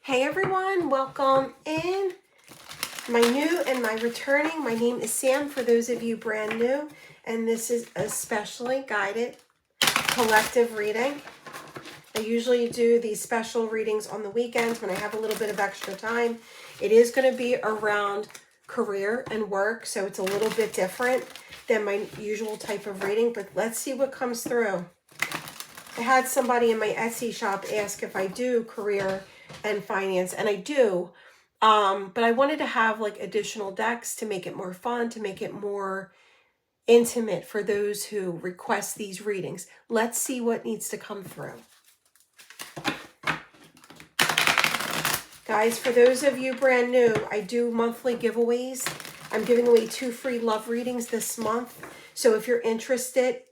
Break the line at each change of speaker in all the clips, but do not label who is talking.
Hey everyone, welcome in. My new and my returning. My name is Sam for those of you brand new, and this is a specially guided collective reading. I usually do these special readings on the weekends when I have a little bit of extra time. It is going to be around career and work, so it's a little bit different than my usual type of reading, but let's see what comes through. I had somebody in my Etsy shop ask if I do career and finance, and I do, but I wanted to have like additional decks to make it more fun, to make it more intimate for those who request these readings. Let's see what needs to come through. Guys, for those of you brand new, I do monthly giveaways. I'm giving away 2 free love readings this month. So if you're interested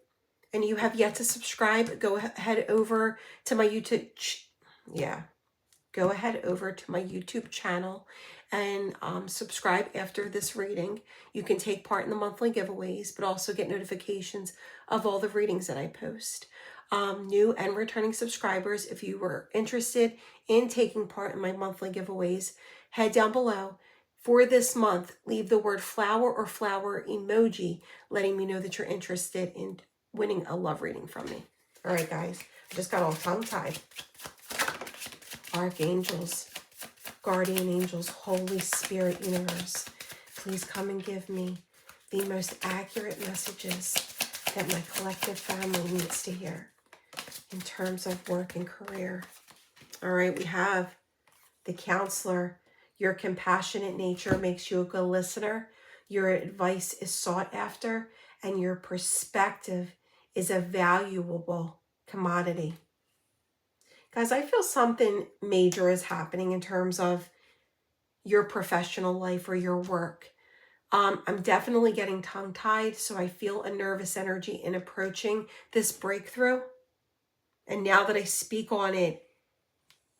and you have yet to subscribe, go ahead over to my YouTube. Go ahead over to my YouTube channel and subscribe after this reading. You can take part in the monthly giveaways, but also get notifications of all the readings that I post. New and returning subscribers, if you were interested in taking part in my monthly giveaways, head down below. For this month, leave the word flower or flower emoji, letting me know that you're interested in winning a love reading from me. All right, guys, I just got all tongue-tied. Archangels, guardian angels, Holy Spirit, universe, please come and give me the most accurate messages that my collective family needs to hear in terms of work and career. All right, we have the counselor. Your compassionate nature makes you a good listener. Your advice is sought after, and your perspective is a valuable commodity. Guys, I feel something major is happening in terms of your professional life or your work. I'm definitely getting tongue-tied, so I feel a nervous energy in approaching this breakthrough. And now that I speak on it,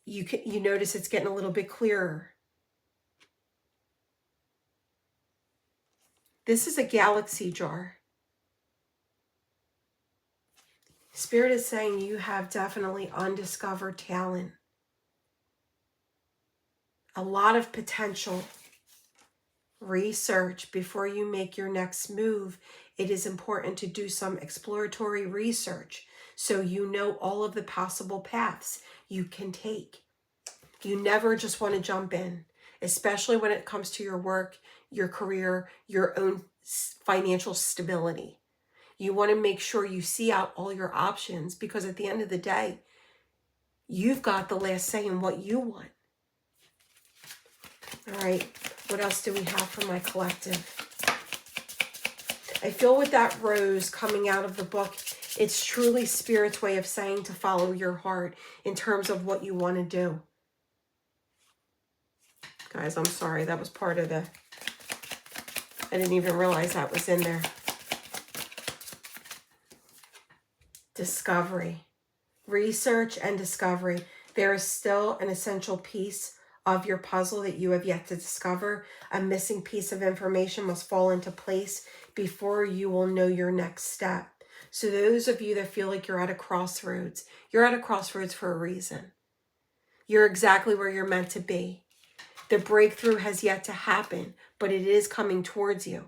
you notice it's getting a little bit clearer. This is a galaxy jar. Spirit is saying you have definitely undiscovered talent. A lot of potential. Research before you make your next move. It is important to do some exploratory research so you know all of the possible paths you can take. You never just want to jump in, especially when it comes to your work, your career, your own financial stability. You want to make sure you see out all your options, because at the end of the day, you've got the last say in what you want. All right, what else do we have for my collective? I feel with that rose coming out of the book, it's truly Spirit's way of saying to follow your heart in terms of what you want to do. Guys, I'm sorry, that was part of the... I didn't even realize that was in there. Discovery. Research and discovery. There is still an essential piece of your puzzle that you have yet to discover. A missing piece of information must fall into place before you will know your next step. So those of you that feel like you're at a crossroads, you're at a crossroads for a reason. You're exactly where you're meant to be. The breakthrough has yet to happen, but it is coming towards you.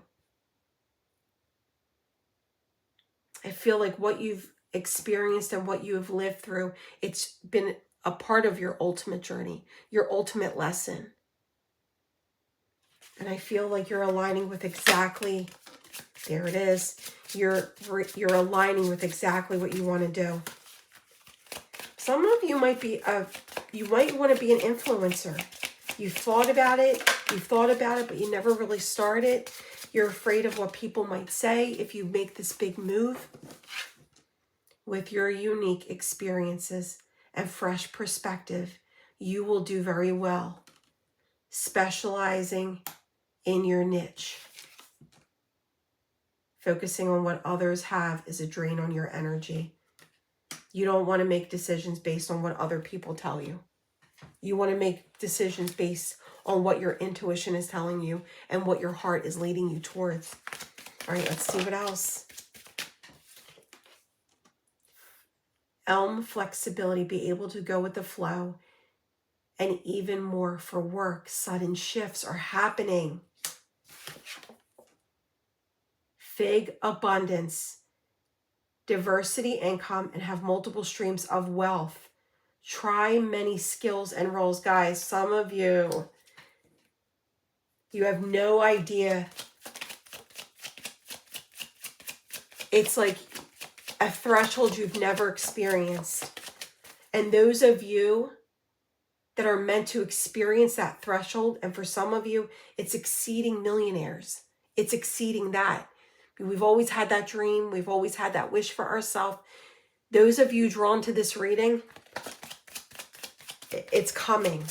I feel like what you've experienced and what you have lived through, it's been a part of your ultimate journey, your ultimate lesson. And I feel like you're aligning with exactly, there it is, you're aligning with exactly what you want to do. Some of you might be, you might want to be an influencer. You thought about it, but you never really started. You're afraid of what people might say if you make this big move. With your unique experiences and fresh perspective, you will do very well, specializing in your niche. Focusing on what others have is a drain on your energy. You don't want to make decisions based on what other people tell you. You want to make decisions based on what your intuition is telling you and what your heart is leading you towards. All right, let's see what else. Flexibility, be able to go with the flow and even more for work. Sudden shifts are happening. Fig abundance, diversity income, and have multiple streams of wealth. Try many skills and roles. Guys, some of you, you have no idea. It's like a threshold you've never experienced. And those of you that are meant to experience that threshold, and for some of you, it's exceeding millionaires. It's exceeding that. We've always had that dream. We've always had that wish for ourselves. Those of you drawn to this reading, it's coming.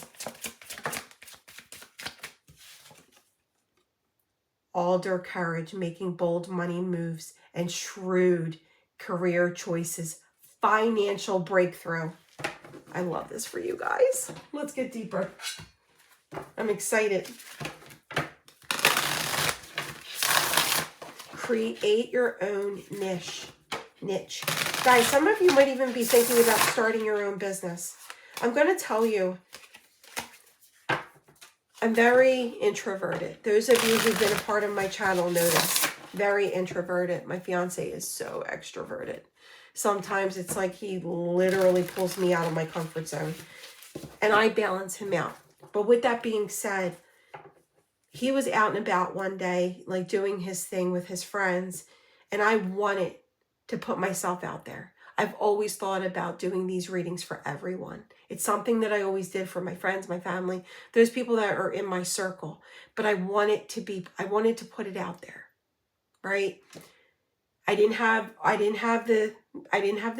Alder courage, making bold money moves, and shrewd career choices. Financial breakthrough. I love this for you guys. Let's get deeper. I'm excited. Create your own niche. Guys, some of you might even be thinking about starting your own business. I'm going to tell you, I'm very introverted. Those of you who've been a part of my channel know this. Very introverted. My fiance is so extroverted. Sometimes it's like he literally pulls me out of my comfort zone. And I balance him out. But with that being said, he was out and about one day, like doing his thing with his friends. And I wanted to put myself out there. I've always thought about doing these readings for everyone. It's something that I always did for my friends, my family, those people that are in my circle. But I wanted to put it out there, right? I didn't have the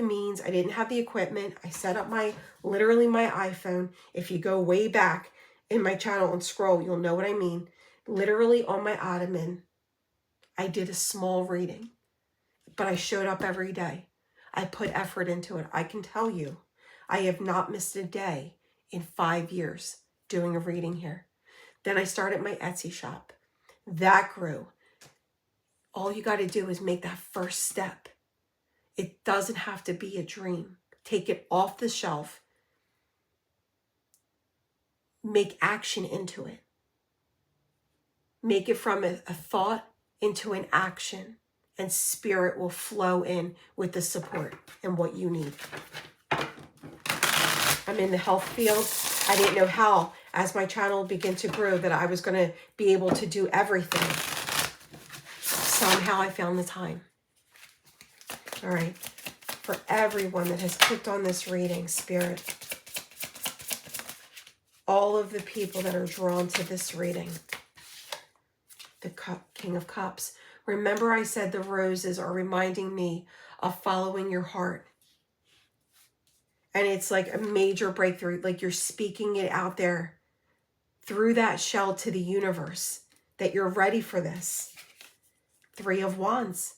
means. I didn't have the equipment. I set up literally my iPhone. If you go way back in my channel and scroll, you'll know what I mean. Literally on my ottoman, I did a small reading, but I showed up every day. I put effort into it. I can tell you, I have not missed a day in 5 years doing a reading here. Then I started my Etsy shop. That grew. All you got to do is make that first step. It doesn't have to be a dream. Take it off the shelf. Make action into it. Make it from a thought into an action, and spirit will flow in with the support and what you need. I'm in the health field. I didn't know how, as my channel began to grow, that I was going to be able to do everything. Somehow I found the time. All right. For everyone that has clicked on this reading, Spirit, all of the people that are drawn to this reading, the King of Cups. Remember I said the roses are reminding me of following your heart. And it's like a major breakthrough, like you're speaking it out there through that shell to the universe, that you're ready for this. 3 of Wands.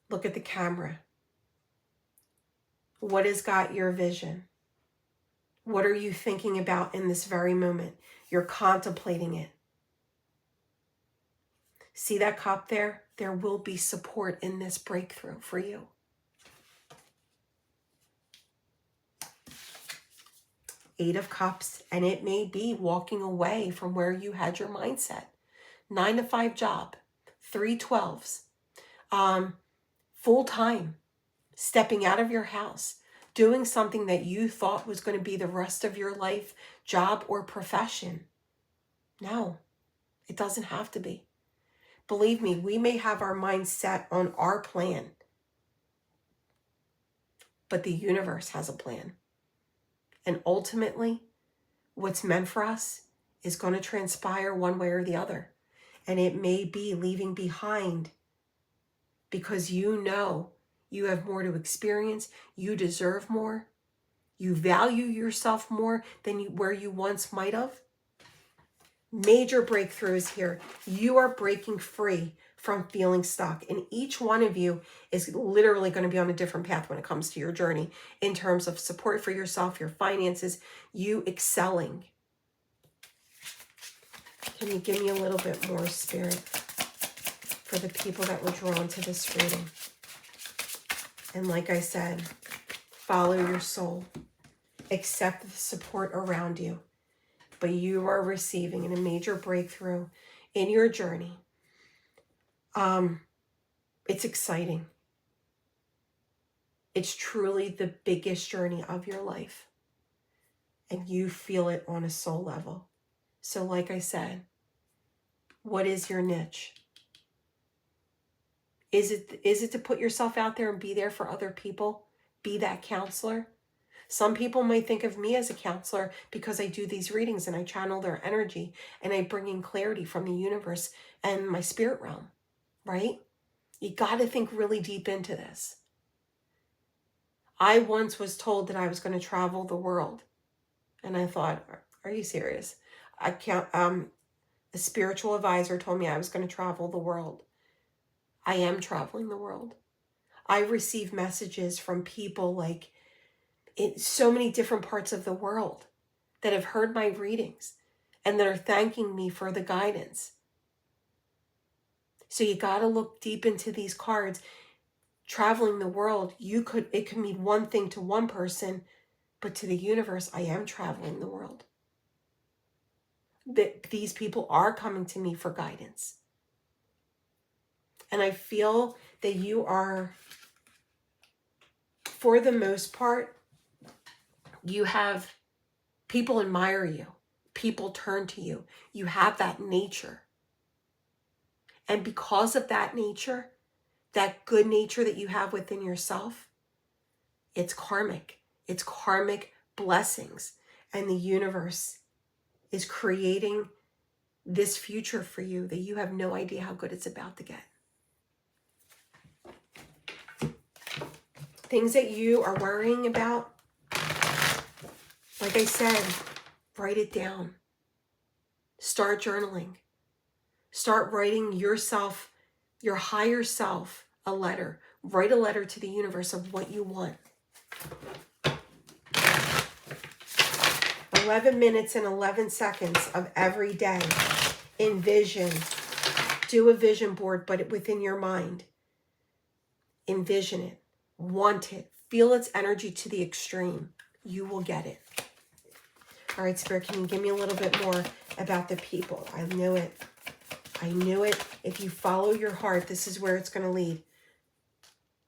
Look at the camera. What has got your vision? What are you thinking about in this very moment? You're contemplating it. See that cup there? There will be support in this breakthrough for you. 8 of Cups, and it may be walking away from where you had your mindset. 9 to 5 job, 3 12s, full time, stepping out of your house, doing something that you thought was going to be the rest of your life, job or profession. No, it doesn't have to be. Believe me, we may have our mind set on our plan, but the universe has a plan. And ultimately, what's meant for us is going to transpire one way or the other. And it may be leaving behind because you know you have more to experience, you deserve more, you value yourself more than where you once might have. Major breakthroughs here. You are breaking free from feeling stuck. And each one of you is literally going to be on a different path when it comes to your journey in terms of support for yourself, your finances, you excelling. Can you give me a little bit more, Spirit, for the people that were drawn to this reading? And like I said, follow your soul, accept the support around you, but you are receiving a major breakthrough in your journey. It's exciting. It's truly the biggest journey of your life, and you feel it on a soul level. So like I said, what is your niche? Is it to put yourself out there and be there for other people? Be that counselor? Some people might think of me as a counselor because I do these readings and I channel their energy and I bring in clarity from the universe and my spirit realm, right? You got to think really deep into this. I once was told that I was going to travel the world. And I thought, are you serious? I can't, a spiritual advisor told me I was going to travel the world. I am traveling the world. I receive messages from people like in so many different parts of the world that have heard my readings and that are thanking me for the guidance. So you got to look deep into these cards. Traveling the world, it could mean one thing to one person, but to the universe, I am traveling the world. That these people are coming to me for guidance. And I feel that you are, for the most part, you have people admire you. People turn to you. You have that nature. And because of that nature, that good nature that you have within yourself, it's karmic. It's karmic blessings. And the universe is creating this future for you that you have no idea how good it's about to get. Things that you are worrying about, like I said, write it down. Start journaling. Start writing yourself, your higher self, a letter. Write a letter to the universe of what you want. 11 minutes and 11 seconds of every day. Envision. Do a vision board, but within your mind. Envision it. Want it. Feel its energy to the extreme. You will get it. All right, Spirit, can you give me a little bit more about the people? I knew it. I knew it. If you follow your heart, this is where it's going to lead.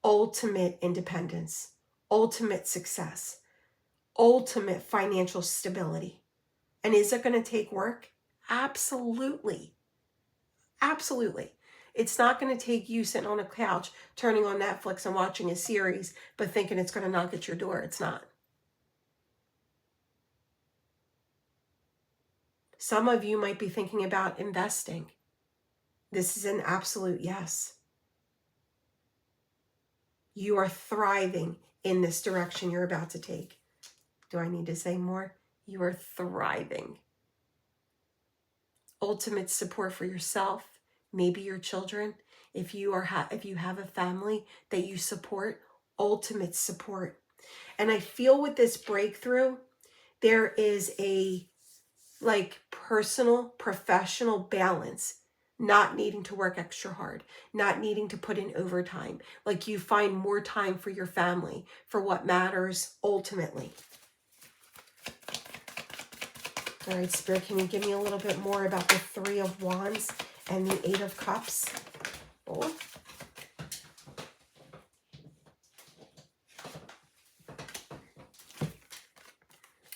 Ultimate independence. Ultimate success. Ultimate financial stability. And is it going to take work? Absolutely. Absolutely. It's not going to take you sitting on a couch, turning on Netflix and watching a series, but thinking it's going to knock at your door. It's not. Some of you might be thinking about investing. This is an absolute yes. You are thriving in this direction you're about to take. Do I need to say more? You are thriving. Ultimate support for yourself, maybe your children. If you have a family that you support, ultimate support. And I feel with this breakthrough, there is a personal, professional balance, not needing to work extra hard, not needing to put in overtime. Like you find more time for your family, for what matters ultimately. All right, Spirit, can you give me a little bit more about the Three of Wands and the Eight of Cups? Oh.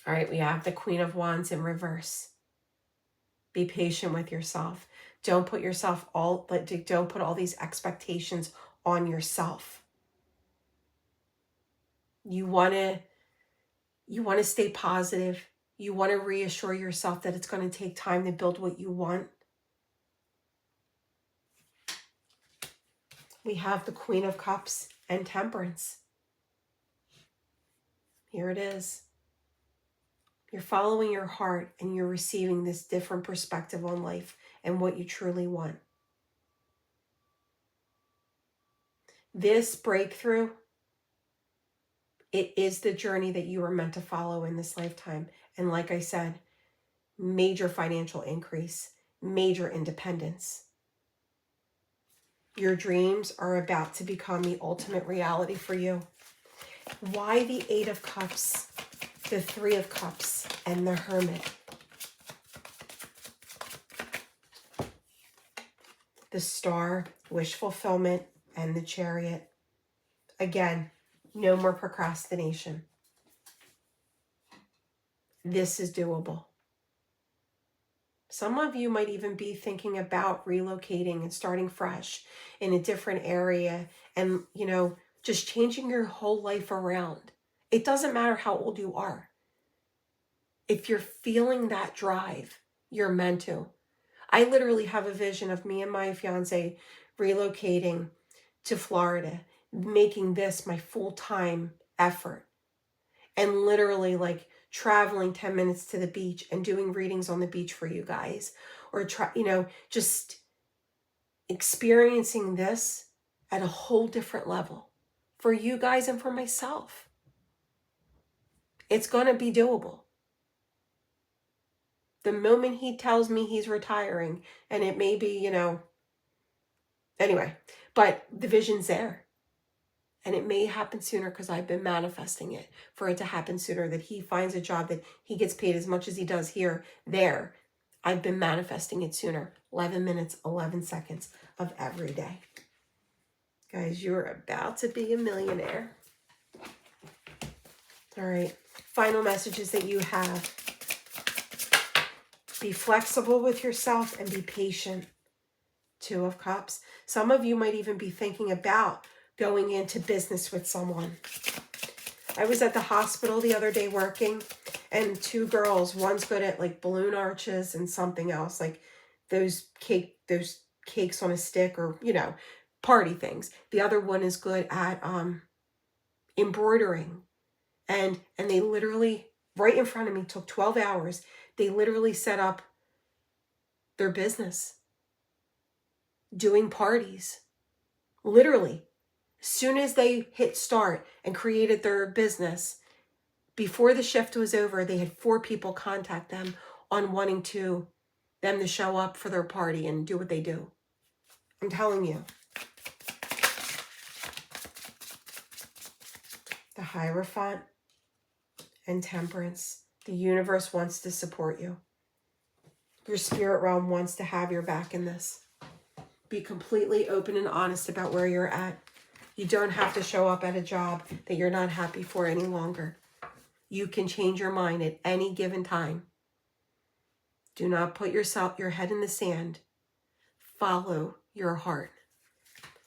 All right, we have the Queen of Wands in reverse. Be patient with yourself. Don't put all these expectations on yourself. You want to stay positive. You want to reassure yourself that it's going to take time to build what you want. We have the Queen of Cups and Temperance. Here it is. You're following your heart and you're receiving this different perspective on life and what you truly want. This breakthrough, it is the journey that you were meant to follow in this lifetime. And like I said, major financial increase, major independence. Your dreams are about to become the ultimate reality for you. Why the Eight of Cups, the Three of Cups, and the Hermit? The Star, wish fulfillment, and the Chariot. Again, no more procrastination. This is doable. Some of you might even be thinking about relocating and starting fresh in a different area and, just changing your whole life around. It doesn't matter how old you are. If you're feeling that drive, you're meant to. I literally have a vision of me and my fiance relocating to Florida, making this my full-time effort, and literally like traveling 10 minutes to the beach and doing readings on the beach for you guys, or just experiencing this at a whole different level for you guys and for myself. It's going to be doable. The moment he tells me he's retiring, and it may be, anyway, but the vision's there. And it may happen sooner because I've been manifesting it for it to happen sooner, that he finds a job that he gets paid as much as he does here, there. I've been manifesting it sooner. 11 minutes, 11 seconds of every day. Guys, you're about to be a millionaire. All right. Final messages that you have. Be flexible with yourself and be patient. Two of Cups. Some of you might even be thinking about going into business with someone. I was at the hospital the other day working, and two girls, one's good at like balloon arches and something else, like those cakes on a stick, or party things. The other one is good at embroidering, and they literally, right in front of me, took 12 hours. They literally set up their business doing parties. Literally, as soon as they hit start and created their business, before the shift was over, they had 4 people contact them on wanting them to show up for their party and do what they do. I'm telling you. The Hierophant and Temperance. The universe wants to support you. Your spirit realm wants to have your back in this. Be completely open and honest about where you're at. You don't have to show up at a job that you're not happy for any longer. You can change your mind at any given time. Do not put your head in the sand. Follow your heart.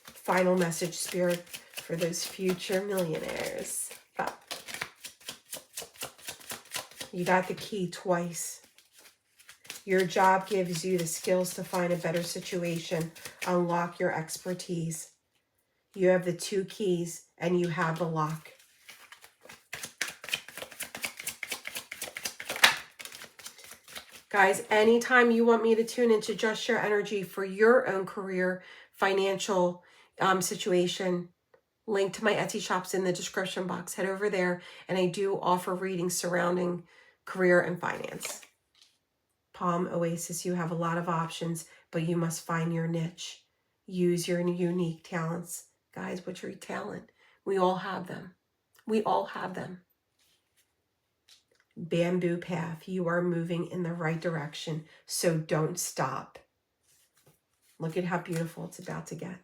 Final message, Spirit, for those future millionaires. You got the key twice. Your job gives you the skills to find a better situation, unlock your expertise. You have the 2 keys and you have the lock. Guys, anytime you want me to tune into Just Share Energy for your own career, financial situation, link to my Etsy shop's in the description box. Head over there, and I do offer readings surrounding career and finance. Palm Oasis, you have a lot of options, but you must find your niche. Use your unique talents. Guys, what's your talent? We all have them. We all have them. Bamboo Path, you are moving in the right direction, so don't stop. Look at how beautiful it's about to get.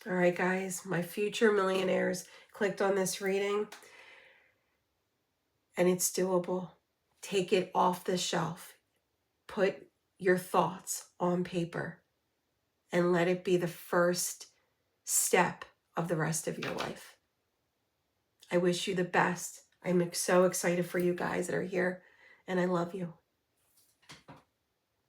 All right, guys, my future millionaires clicked on this reading, and it's doable. Take it off the shelf. Put your thoughts on paper and let it be the first step of the rest of your life. I wish you the best. I'm so excited for you guys that are here, and I love you.